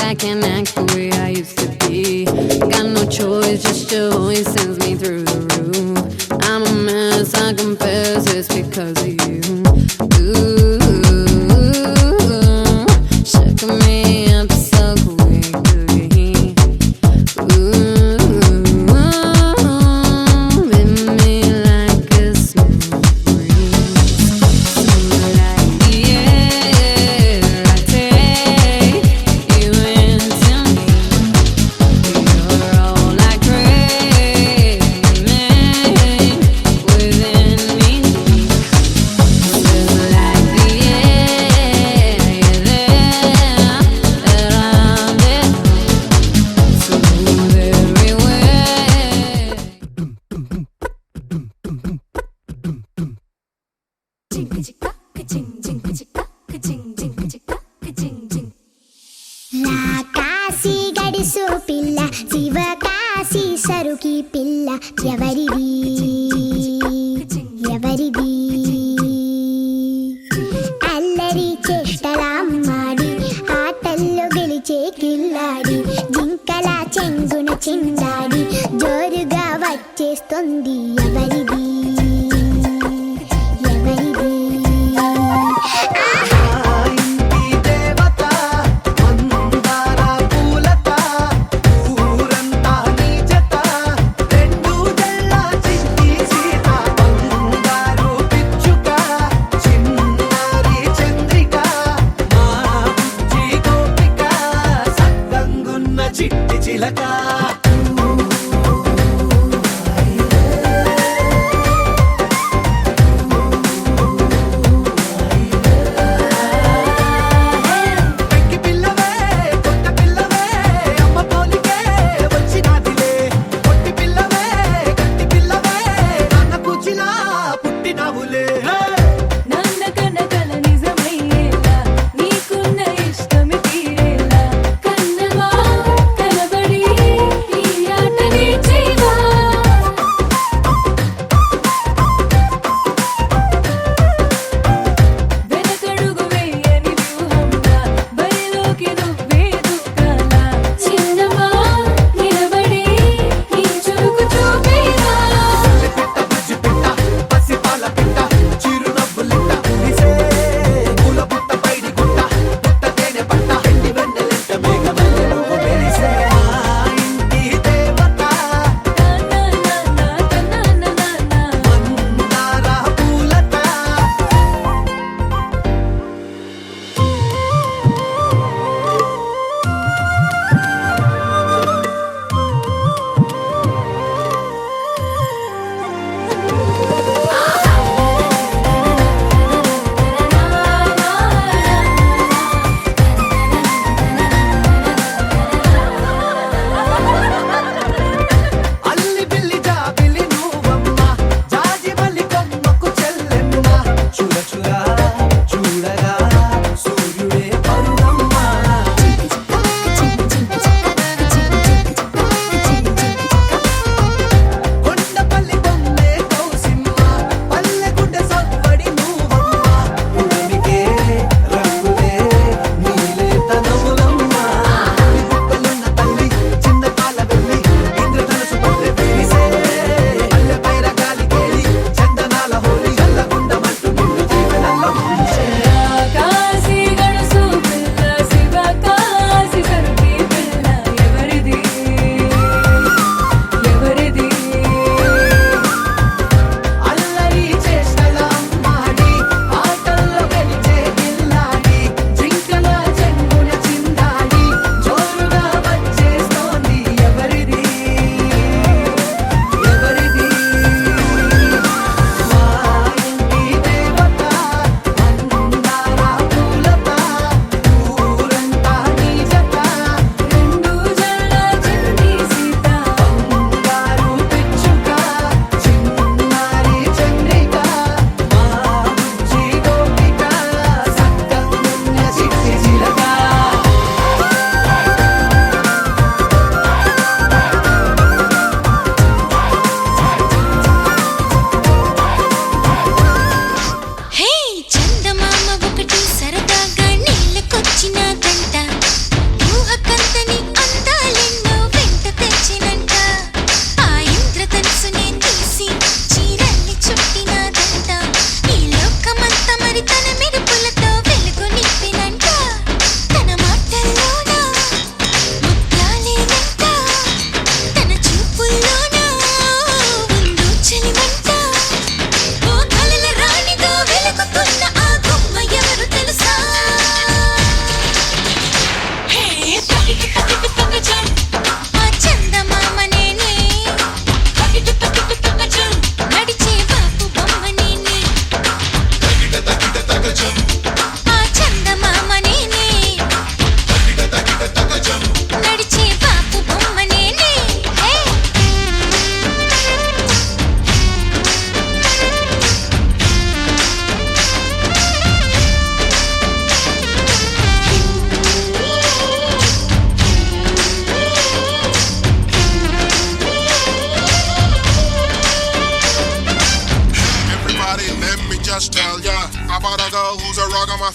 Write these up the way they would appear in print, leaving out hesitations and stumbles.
I can't act the way I used to be. Got no choice, just your voice sends me through the roof. I'm a mess, I confess, it's because of you. Ooh, shook me up so quickly. Ooh, hit me like a smooth breeze. Smooth like the air I take you into me. You're all like rain within me. Smooth like the air, you're there, that I'm there. Smooth everywhere. Kashi గడిసో పిల్ల శివ కాశీ సరుకి పిల్ల ఎవరిది ఎవరిది అల్లరి చేష్టలామాడి ఆటల్లో గెలిచే కిల్లాడి జింకల చెంగున చిందాడి జోరుగా వచ్చేస్తుంది ఎవరిది ఎవరిది ఇంటి దేవత మందార పూలత ఊరంతా నీ జత రెండు జల్ల చిట్టి సీత బంగారు పిచ్చుక చిన్నారి చంద్రిక మా బుజ్జి గోపిక సక్కంగున్న చిట్టి చిలక పెంకి పిల్లవే కొత్త పిల్లవే అమ్మ పోలికే వచ్చినాదిలే పొట్టి పిల్లవే గట్టి పిల్లవే నాన్న కూచిలా పుట్టినావులే నాన్న కనకల నిజమయ్యేలా నీకున్న ఇష్టమి తీరేలా కన్నవా కనబడి ఈ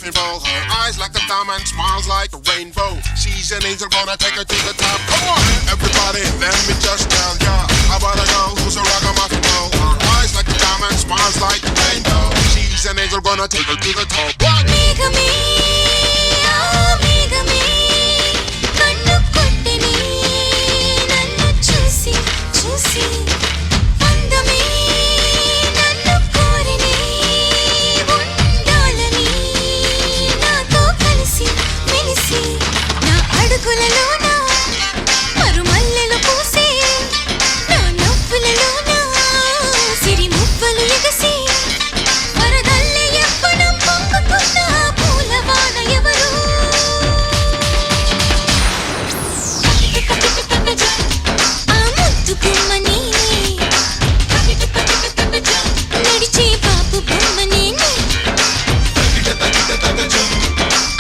muffin bowl. Her eyes like a diamond, smiles like a rainbow. She's an angel, gonna take her to the top. Come on, everybody, let me just tell ya about a girl who's a ragamuffin bowl. Her eyes like a diamond, smiles like a rainbow. She's an angel, gonna take her to the top. What? మేఘమే ఆ మేఘమే కన్ను కొట్టిని నన్ను చూసి చూసి అందమే నన్ను కోరిని ఉండాలని నాతో కలిసి మెలిసి నా అడుగులలోన మరుమల్లెలు పూసే నా నవ్వులలోన సిరి మువ్వలు ఎగసి వరదల్లే ఎప్పడం పొంగుతున్న పూలవాన ఎవరు ఆ ముద్దు గుమ్మని నడిచే బాబు బొమ్మని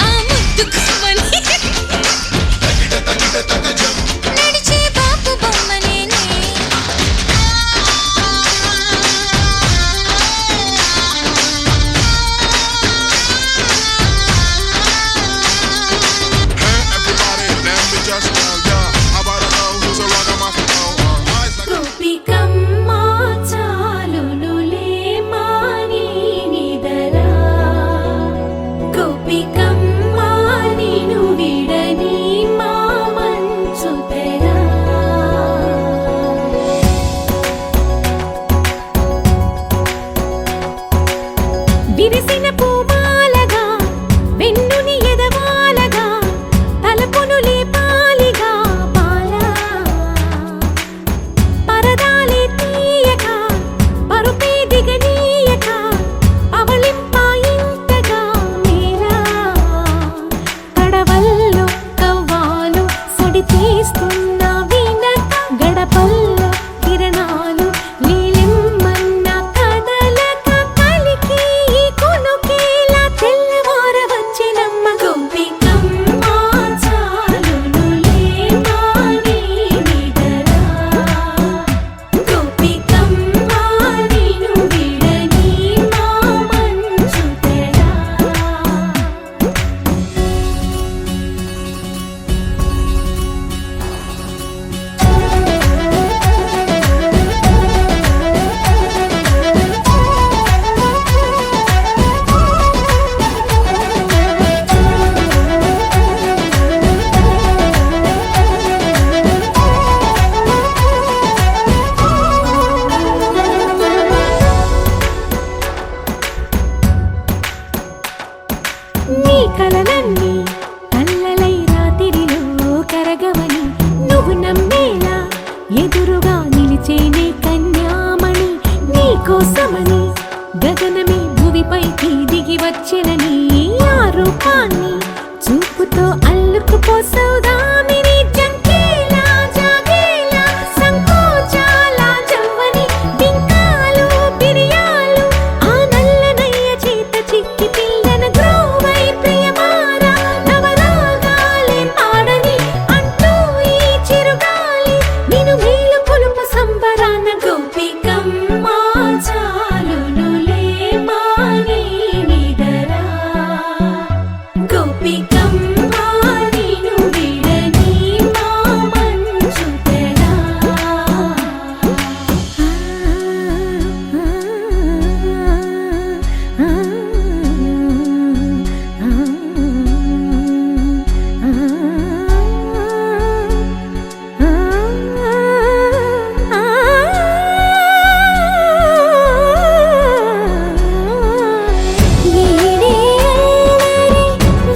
ఆ ముద్దు గుమ్మని నడిచే బాబు బొమ్మని Hey, everybody, let me just tell ya about a girl who's a ragamuffin bowl. Her eyes like గోపికమ్మ చాలునులే మాని నిదరా గోపికమ్మ నిను విడని మా మంచు తెరా విరిసిన పూమాలగా వెన్నుని ఎదవాలగా తలపును లేపాలిగా బాలా పరదాలే తీయక పరుపే దిగనీయక అవలింపాయింతగా మీరా కడవల్లో కవ్వాలు సొడి తీస్తున్న వీణత గడపల్లో కిరణాలు నీలిమ్మన్న కదలక కలికి ఈ కొనుకేలా తెల్లవార వచ్చినమ్మ గోపికమ్మ చాలునులే మాని నిదరా గోపికమ్మ నిను విడని మా మంచు తెరా నీ కలలన్నీ కల్లలై రాత్రిలో కరగవని నువ్వు నమ్మేలా ఎదురుగా నిలిచేనే కన్యామణి నీ కోసమని గగనమే భువిపైకి దిగి వచ్చినని ఆ రూపాన్ని చూపుతో అల్లుకుపోసౌదామిని జంకేలా జాగేలా సంకోచాల జవ్వని బింకాలు బిరియాలు ఆ నల్లనయ్య చేత చిక్కి పిల్లన గ్రోవై ప్రియమారా నవరాగాలే పాడని అంటూ ఈ చిరుగాలి నిన్ను మేలు కొలుపు సంబరాన గోపికమ్మ చాలునులే మాని నిదరా గోపికమ్మ నిను విడని మా మంచు తెరా వీడే అల్లరి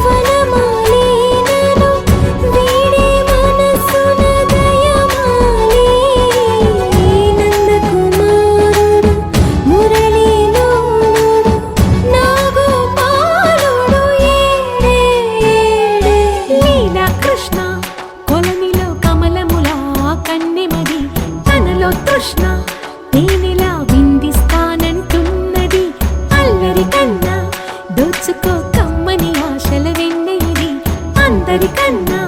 వనమాలినను వీడే మనసున దయమాలి నందకుమారుడు మురళీలోనుడు నాగోపాలుడు ఏడే లీలా కృష్ణ కొలనిలో కమలములా కన్నెమది తనలో తృష్ణ తేనెలా విందిస్తానంటున్నది అల్లరి కన్నా దోచుకో కమ్మని ఆశల వెన్నెయిది అందరికన్నా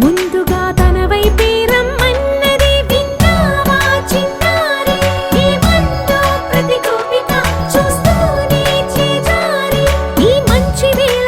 ముందుగా తన వైపే రమ్మన్నది విన్నావా చిన్నారి ఏమందో ప్రతి గోపిక చూస్తూనే చేజారి ఈ మంచి వేళ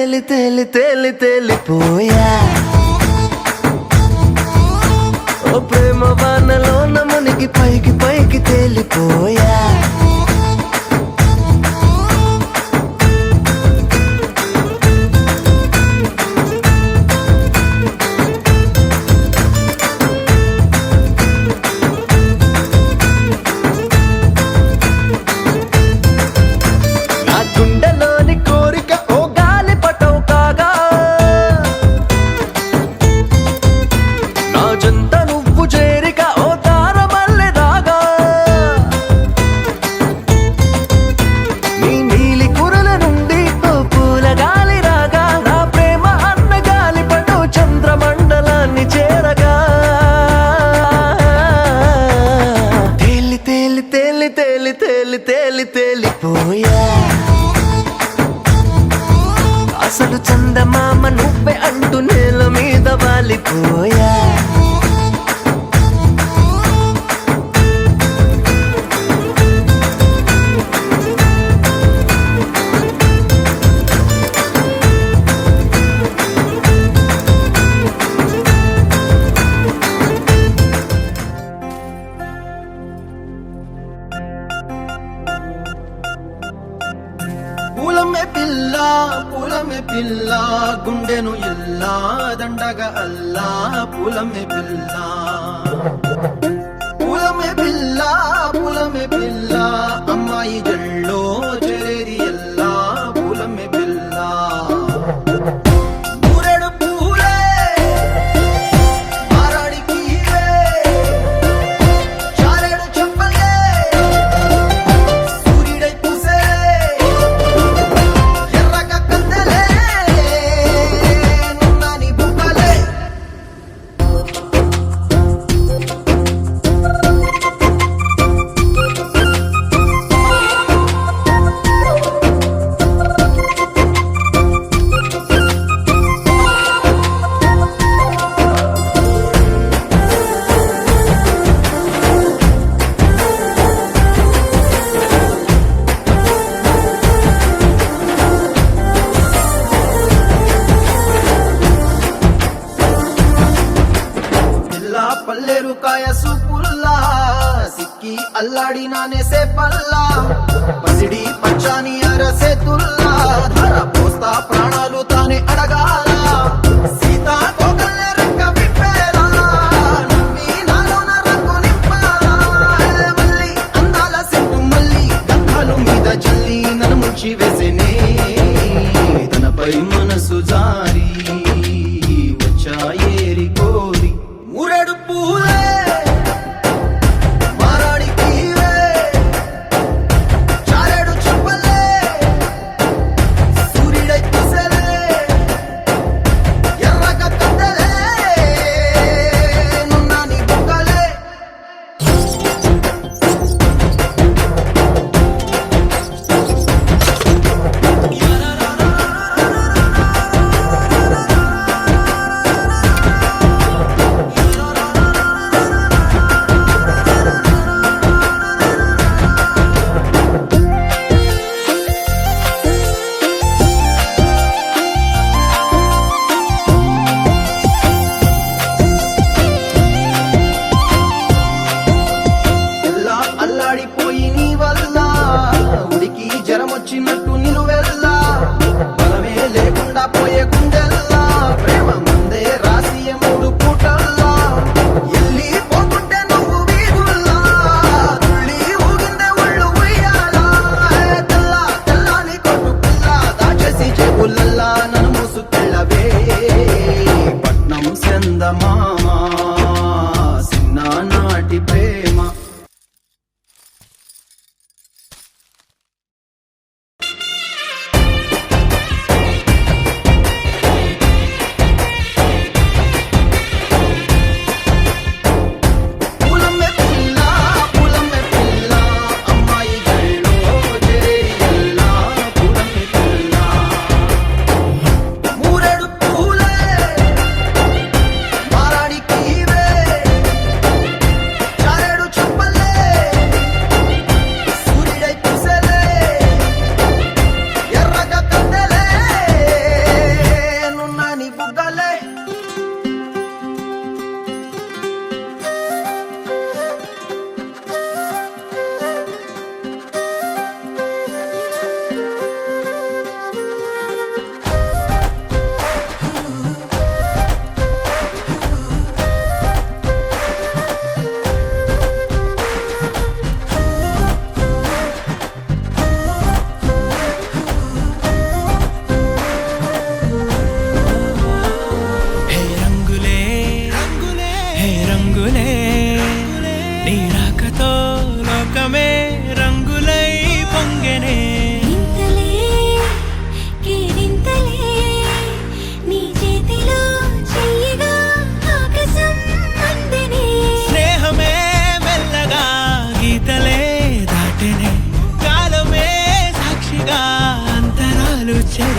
తేలి తేలి తేలి తేలిపోయా ఓ ప్రేమ వానలోన మునిగి పైకి పైకి తేలిపోయా నా గుండెలోని కోరిక ఓ గాలి పటం కాగా నా జంట నువ్వు చేరిక ఓ తారమల్లె రాగా నీ నీలి కురల నుండి ఓ పూల గాలి రాగా నా ప్రేమ అన్న గాలి పటం చంద్రమండలాన్ని చేరగా తేలి తేలి తేలి తేలి తేలి తేలి తేలిపోయా అసలు చందమామ నువ్వే అంటూ నేల మీద వాలిపోయా పూలమే పిల్ల గుండెను ఇల్లా దండగా అల్లా పూలమే పిల్ల పూలమే పిల్ల అమ్మాయి జల్లో చెరేది ఎల్లా పూలమే పిల్ల ఊరెడు పూలే మారాడికి చారెడు చెప్పలే సూర్యుడై పూసే ఎర్రగా కందలే నున్నాని బుక్కలే పిల్లా పల్లెరు కాయ సూపుల్లా సిక్కి అల్లాడి నానేసే పల్లా పసిడి పచ్చాని అరసే తుల్లా ధర పోస్తా ప్రాణాలు తానే అడగాల సీతా కోకల్లే రెక్క విప్పేలా నవ్వి నాలోన రంగు నింపాలా మళ్ళీ అందాల సెట్టు మళ్ళీ గంధాలు మీద జల్లి నన్ను ముంచి వేసేనే తనపై మనసు జారి వచ్చాయేరి కోరి ఊరెడు పూలే మారాడికి చారెడు చెప్పలే సూర్యుడై పూసలే ఎర్రగా కందలే నున్నాని బుక్కలే ఎల్లా అల్లాడిపోయి నీ వల్ల ఉడికి జరం వచ్చినట్టు నిలువెల్లా బలమే లేకుండా పోయే గుండెల్లా ప్రేమ ముందే రాసియ మూడు పూటల్లా ఎల్లి పోతుంటే నువ్వు వీధుల్లా తుళ్ళి ఊగిందే ఒళ్ళు ఉయ్యాలా తెల్ల తెల్లాని కొట్టు పిల్ల దాచేసి చెవులల్లా నన్ను మూసుకెళ్ళవే పట్నం చందమామ చిన్ననాటి ప్రేమ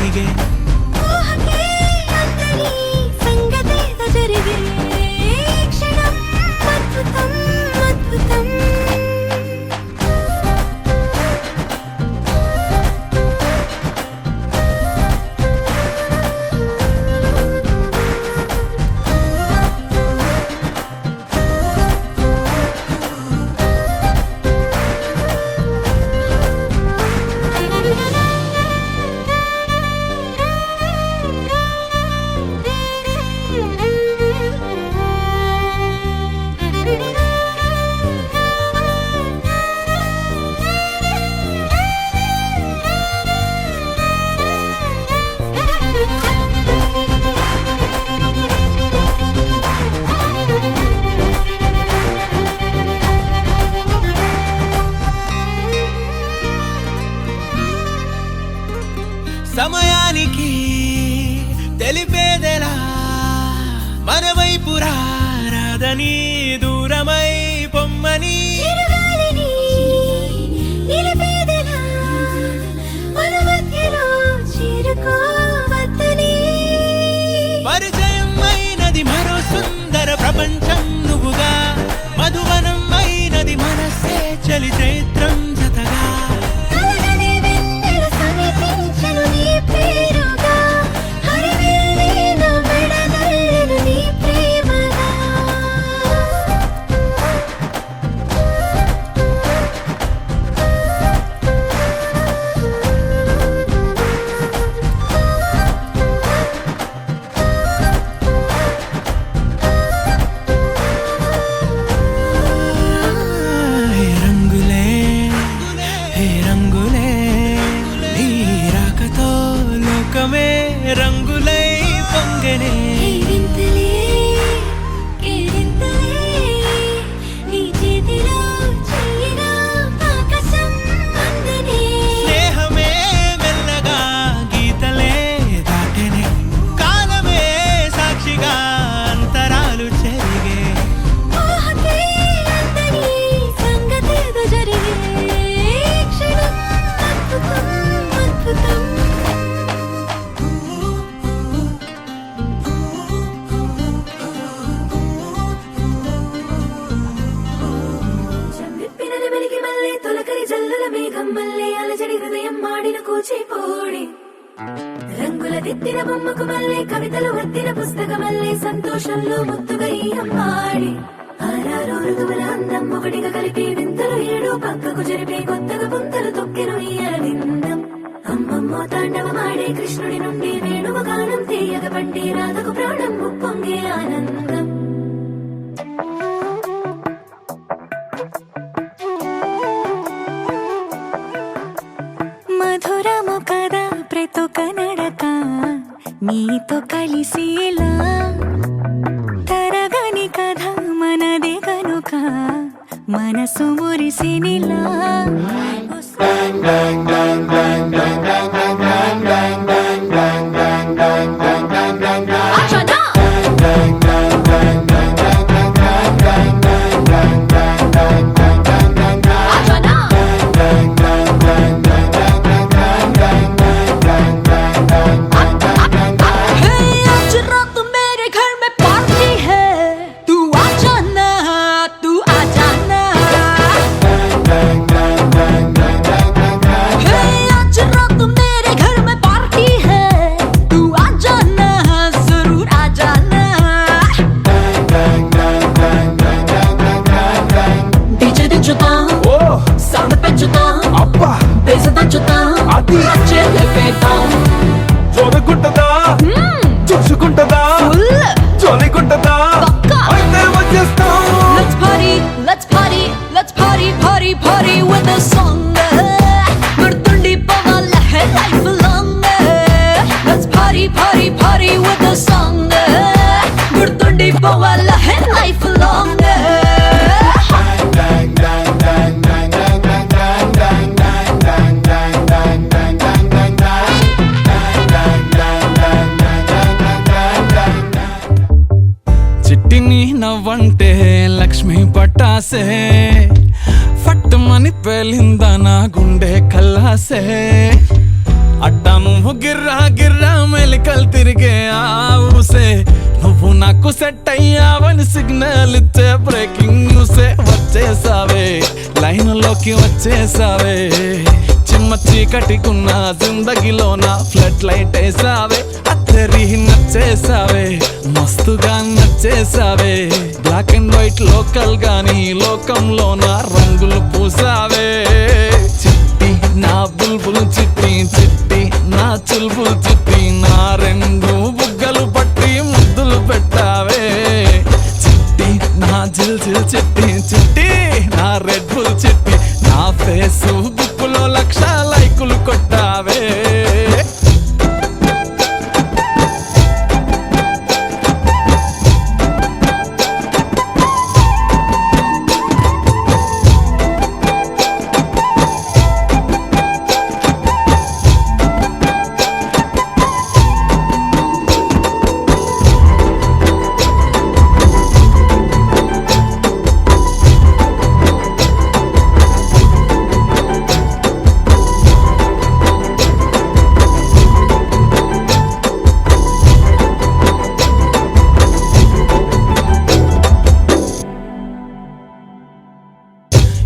వెలిగే ఊహకే అందని సంగతేదో జరిగే క్షణం అద్భుతం అద్భుతం సమయానికి తెలిపేదెలా మన వైపు రాదని దూరమై పొమ్మని చిరుగాలిని నిలిపేదెలా మన మధ్యలో చేరుకోవద్దని పరిచయం అయినది మరో సుందర ప్రపంచం నువ్వుగా మధువనం అయినది మనసే చలి చైత్రం జతగా కలగని వెన్నెల సమీపించను నీ పేరుగా హరివెల్లి నా మెడనల్లను నీ ప్రేమగా హే రంగులే హే రంగులే నీ రాకతో లోకమే రంగులై పొంగనే వింతలే కేరింతలే నీ చేతిలో చెయ్యగా ఆకాశం అందనే స్నేహమే మెల్లగా గీతలే దాటెనే కాలమే సాక్షిగా అంతరాలు చెరిగే ఊహకే అందని సంగతేదో జరిగే క్షణం అద్భుతం అద్భుతం చంద్రిప్పినది వెలిగి మల్లె తొలకరి జల్లుల మేఘం మల్లె అలజడి హృదయం మాడిన కూచిపోడి రంగుల దిద్దిన బొమ్మకు మల్లె కవితలు వద్దిన పుస్తక మల్లె సంతోషంలో ముద్దుగా ఈ అమ్మాడి ఆరారు ఋతువుల అందం ఒకటిగా కలిపి వింతలు ఏడు పక్కకు జరిపే కొత్తగా పుంతలు తొక్కెను ఈ అరవిందం అమ్మమ్మో తాండవమాడే కృష్ణుడి నుండి వేణువ గానం తీయగ పండి రాధకు ప్రాణం ముప్పొంగే ఆనందం మధురము కదా ప్రతొక నడక నీతో కలిసేలా తరగని కథ మనదే కనుక మనసు మురిసినిలా చూడకుంటదా చూసుకుంటదా చోలికుంటదా అయితే వచ్చేస్తాం Let's party, let's party, let's party, party, party with a song. గుర్తుండి పోవాలా life long. Let's party, party, party with a song. గుర్తుండి పోవాలా life long. చిట్టిని నవ్వంటే లక్ష్మి పట్టాసే ఫట్టుమని పేలిందా నా గుండె కల్లాసే అట్టా నువ్వు గిర్రా గిర్రా మెలికలు తిరిగే ఆ ఊసే నువ్వు నాకు సెట్ అయ్యావని సిగ్నల్ ఇచ్చే బ్రేకింగ్ న్యూసే వచ్చేసావే లైన్లోకి వచ్చేసావే చిమ్మ చీకటికున్న జిందగీలోన ఫ్లడ్ లైట్ వేసావే అత్తరి నచ్చేసావే మస్తుగా నచ్చేసావే బ్లాక్ అండ్ వైట్ లోకల్ గాని లోకంలోన రంగులు పూసావే చిట్టి నా బుల్బుల్ చిట్టి చిట్టి నా చుల్బుల్ చిట్టి నా రెండు బుగ్గలు పట్టి ముద్దులు పెట్టావే చిట్టి నా జిల్ జిల్ చిట్టి చిట్టి నా రెడ్ బుల్ చిట్టి నా ఫేస్బుక్ లో 1,00,000 లైకులు కొట్టావే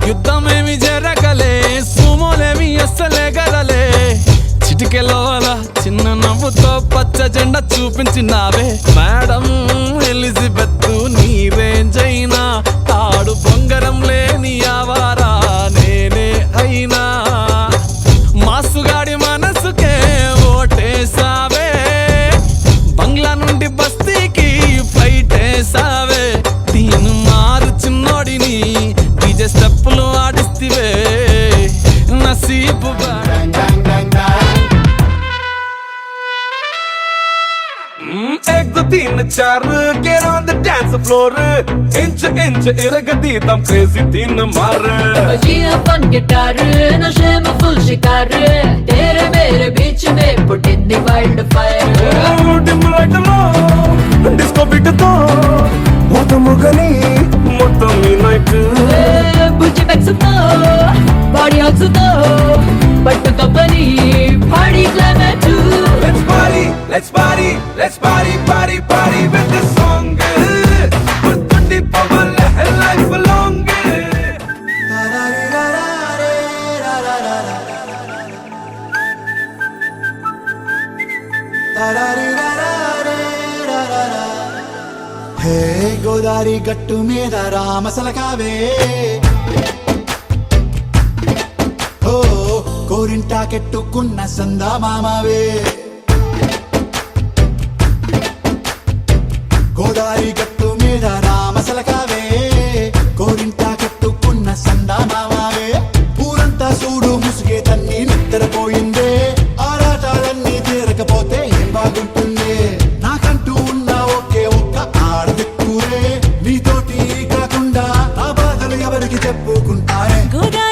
యుద్ధమేమి జరగలే సుమోలేమి అస్సలే గదలే చిటికెలోల చిన్న నవ్వుతో పచ్చ జెండా చూపించినావే మేడం ఎలిజబెత్ నీ రేంజ్ అయినా తాడు బొంగరం లేని ఆవారా నేనే అయినా మాసుగాడి మనసుకే ఓటేసావే బంగ్లా నుండి బస్తీకి ఫ్లైట్ వేసావే తీను మారు చిన్నోడిని డీజే స్టెప్పులు ఆడిస్తివే నసీబు एक दो तीन चार get on the dance floor इंच इंच इरगती दम crazy तीन मार बजिया फन गिटार नशे में फुल शिकार तेरे मेरे बीच में put in the wildfire dim light lo disco beat to మొత్తముగని మొత్తం ఈ night బుజ్జి పెక్సుతో బాడీ హగ్సుతో పట్టు కప్పని పాడి climax let's party let's party let's party party party with this song put the power life along హే గోదారి గట్టు మీద రామసలకావే ఓ కోరింటా కెట్టుకున్న సందా మామావే గోదారి గట్టు మీద రామసలకావే కోరింటా కెట్టుకున్న సందా మామావే ఊరంతా చూడు ముసుగే తన్ని నిద్రపోయిందే ఆరాటాలన్నీ తీరకపోతే ఏం బాగుంటుంది నాకంటూ ఉన్న ఒకే ఒక్క ఆడదిక్కురే నీతోటి కాకుండా నా బాధలు ఎవరికి చెప్పుకుంటారే గోదా